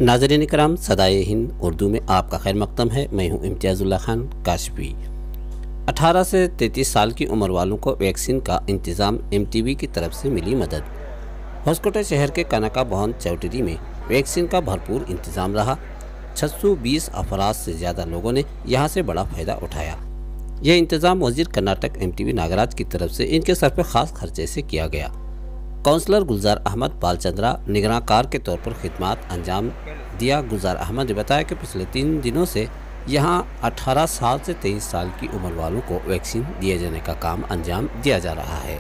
नाज़रीन कराम, सदाए हिंद उर्दू में आपका खैर मकदम है। मैं हूं इम्तियाज़ुल्लाह खान काशफी। 18 से 33 साल की उम्र वालों को वैक्सीन का इंतज़ाम MTV की तरफ से मिली मदद। होसकोटे शहर के कनका भवन चौटरी में वैक्सीन का भरपूर इंतज़ाम रहा। 620 अफराद से ज़्यादा लोगों ने यहां से बड़ा फ़ायदा उठाया। यह इंतज़ाम वज़ीर कर्नाटक MTV नागराज की तरफ से इनके सर पर ख़ास खर्चे से किया गया। काउंसलर गुलजार अहमद बालचंद्रा निगरानकार के तौर पर खिदमत अंजाम दिया। गुलजार अहमद ने बताया कि पिछले 3 दिनों से यहां 18 साल से 23 साल की उम्र वालों को वैक्सीन दिए जाने का काम अंजाम दिया जा रहा है।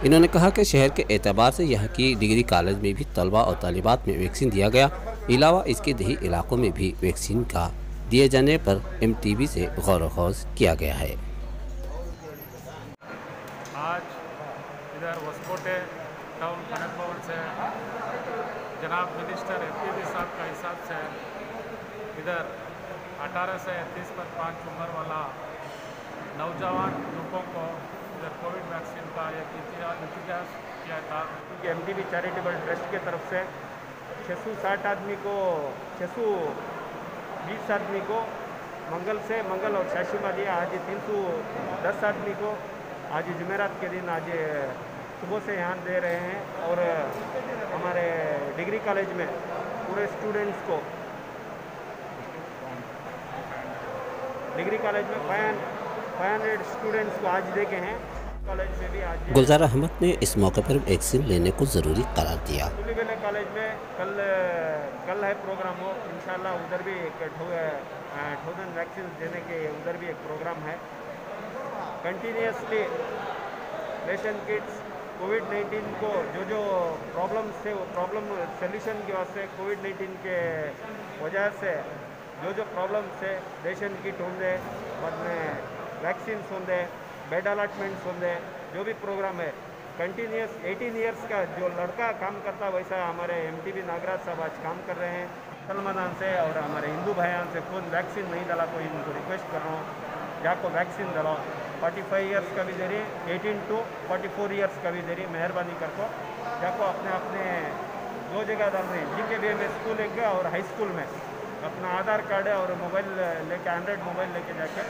इन्होंने कहा कि शहर के एतबार से यहाँ की डिग्री कॉलेज में भी तलबा और तालिबात में वैक्सीन दिया गया। अलावा इसके दही इलाकों में भी वैक्सीन का दिए जाने पर MTV से गौर ख़ौज किया गया है। आज इधर होसकोटे टाउन कनक भवन से जनाब मिनिस्टर FPB साहब का हिसाब से इधर 18 से 30 उम्र वाला नौजवान लोगों को इधर कोविड वैक्सीन का एक इंतजाम किया था। क्योंकि MTV चैरिटेबल ट्रस्ट के तरफ से 620 आदमी को मंगल और शाशिमा दिया। आज 310 आदमी को आज जुमेरात के दिन आज सुबह से यहाँ दे रहे हैं। और हमारे डिग्री कॉलेज में पूरे स्टूडेंट्स को डिग्री कॉलेज में 500 स्टूडेंट्स को आज देखे हैं। कॉलेज में भी आज गुलजार अहमद ने इस मौके पर वैक्सीन लेने को ज़रूरी करार दिया। कॉलेज में कल है प्रोग्राम हो, इंशाल्लाह उधर भी 1000 वैक्सीन देने के उधर भी एक प्रोग्राम है। कंटिन्यूसली रेशन किट्स कोविड-19 को जो प्रॉब्लम्स थे वो प्रॉब्लम सोल्यूशन की वास्ते कोविड-19 के वजह से जो प्रॉब्लम्स थे रेशन किट होंगे, बाद में वैक्सीन होंगे, बेड अलॉटमेंट्स होंगे, जो भी प्रोग्राम है कंटिन्यूस 18 ईयर्स का जो लड़का काम करता वैसा हमारे MTV नागराज साहब आज काम कर रहे हैं। मुसलमानों से और हमारे हिंदू भाइयों से कौन वैक्सीन नहीं डाला कोई इनको रिक्वेस्ट कर रहा हूँ जाको वैक्सीन डालो। 45 ईयर्स का भी दे रही, 18 to 44 ईयर्स का भी दे रही। मेहरबानी करको जाको अपने दो जगह डाल रहे हैं, GKBA में स्कूल एक और हाई स्कूल में अपना आधार कार्ड और मोबाइल लेके एंड्रॉयड मोबाइल लेके जाके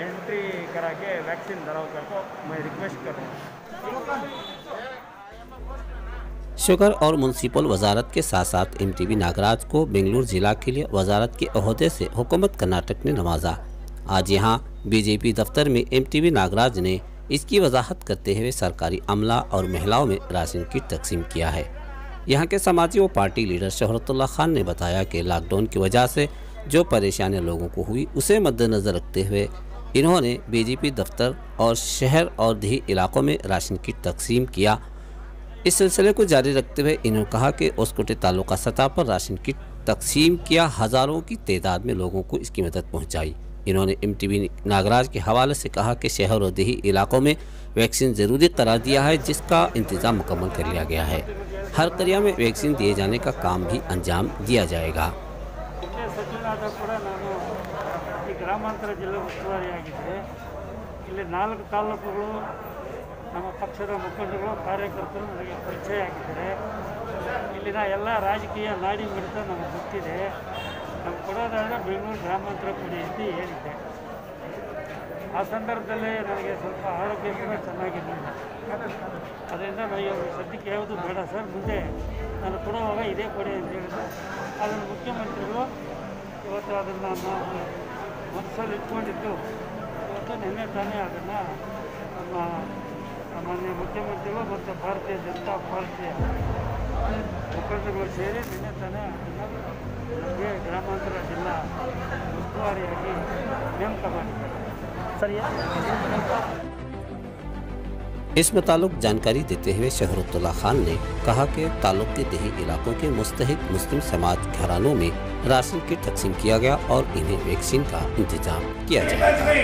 एंट्री करा के वैक्सीन डलाओ करको मैं रिक्वेस्ट कर रहा हूँ। शुगर और म्यूनसिपल वजारत के साथ साथ MTV नागराज को बेंगलुरु जिला के लिए वजारत के ओहदे से हुकूमत कर्नाटक ने नवाजा। आज यहाँ BJP दफ्तर में MTV नागराज ने इसकी वजाहत करते हुए सरकारी अमला और महिलाओं में राशन किट तकसीम किया है। यहाँ के समाजी व पार्टी लीडर शोहरतुल्लाह खान ने बताया कि लॉकडाउन की वजह से जो परेशानियाँ लोगों को हुई उसे मद्देनज़र रखते हुए इन्होंने BJP दफ्तर और शहर और देही इलाकों में राशन किट तकसीम किया। इस सिलसिले को जारी रखते हुए इन्होंने कहा कि होसकोटे तालुका सतह पर राशन किट तकसीम किया, हज़ारों की तादाद में लोगों को इसकी मदद पहुँचाई। इन्होंने MTV नागराज के हवाले से कहा कि शहर और देही इलाकों में वैक्सीन ज़रूरी करार दिया है, जिसका इंतज़ाम मुकम्मल कर लिया गया है। हर करिया में वैक्सीन दिए जाने का काम भी अंजाम दिया जाएगा। ಗ್ರಾಮಾಂತರ ಜಿಲ್ಲಾ ಉಸ್ತುವಾರಿಯಾಗಿದೆ। ಇಲ್ಲಿ 4 ತಾಲೂಕುಗಳು ನಮ್ಮ ಪಕ್ಷದ ಮುಖಂಡರು ಕಾರ್ಯಕರ್ತರು ನನಗೆ ಪರಿಚಯ ಆಗಿದ್ದಾರೆ। ಇಲ್ಲಿನ ಎಲ್ಲ ರಾಜಕೀಯ ನಾಡಿ ಮಿಡಿತ ನಮಗೆ ಗೊತ್ತಿದೆ। ನಾವು ಕೊಡೋದಾದರೆ ಬೆಂಗಳೂರು ಗ್ರಾಮಾಂತರ ಕೊಡಿ ಅಂತ ಹೇಳಿದ್ದೆ। ಆ ಸಂದರ್ಭದಲ್ಲಿ ನನಗೆ ಸ್ವಲ್ಪ ಆರೋಗ್ಯ ಕೂಡ ಚೆನ್ನಾಗಿರಲಿಲ್ಲ, ಅದರಿಂದ ನಾವು ಸದ್ಯಕ್ಕೆ ಯಾವುದು ಬೇಡ ಸರ್, ಮುಂದೆ ನಾನು ಕೊಡುವಾಗ ಇದೇ ಕೊಡಿ ಅಂತ ಹೇಳಿದ್ರು। ಅದನ್ನು ಮುಖ್ಯಮಂತ್ರಿಗಳು ಇವತ್ತು ಅದನ್ನು ನಾವು ಮನಸ್ಸಲ್ಲಿ ಇಟ್ಕೊಂಡಿದ್ದು ಇವತ್ತು ನಿನ್ನೆ ತಾನೇ ಅದನ್ನು ನಮ್ಮ ಮಾನ್ಯ ಮುಖ್ಯಮಂತ್ರಿಗಳು ಮತ್ತು ಭಾರತೀಯ ಜನತಾ ಪಾರ್ಟಿಯ ಮುಖಂಡರುಗಳು ಸೇರಿ ನಿನ್ನೆ ತಾನೇ ಅದನ್ನು ನಮಗೆ ಗ್ರಾಮಾಂತರ ಜಿಲ್ಲಾ ಉಸ್ತುವಾರಿಯಾಗಿ ನೇಮಕ ಮಾಡಿದ್ದಾರೆ। ಸರಿಯಾ? इस मुतालिक जानकारी देते हुए शोहरतुल्लाह खान ने कहा कि ताल्लुक के देही इलाकों के मुस्तहिक मुस्लिम समाज घरानों में राशन किट तकसीम किया गया और इन्हें वैक्सीन का इंतजाम किया जाए।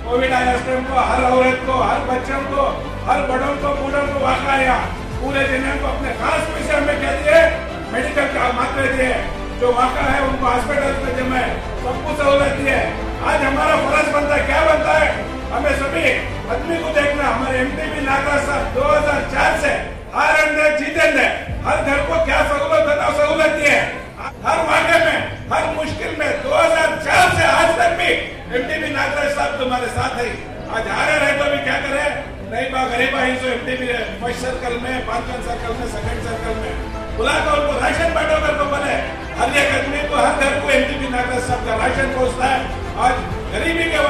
कोविड आया को हर औरत को, हर बच्चों को, हर बड़ों को, बूढ़ों को वाक़या पूरे दुनिया को अपने खास विषय में कह दिए, मेडिकल का मात्रा दिए, जो वाक़ा है उनको हॉस्पिटल में जमा सबको सहूलत दी है। आज हमारा फर्ज बनता है, क्या बनता है, हमें सभी आदमी को देखना। हमारे MTV नागराज साहब 2004 से हर अंदर जीतेंगे, हर घर को क्या सहूलत दी है, हर आज हारे रहे तो भी क्या करे, नहीं बा गरीबा ही जो एमटीबी फर्स्ट सर्कल में, 5 सर्कल में, सेकंड सर्कल में बुलाकर उनको राशन बांटो कर को बोले, हर एक आदमी को, हर घर को एमटीबी नागरिक सबका राशन पहुंचता है। आज गरीबी के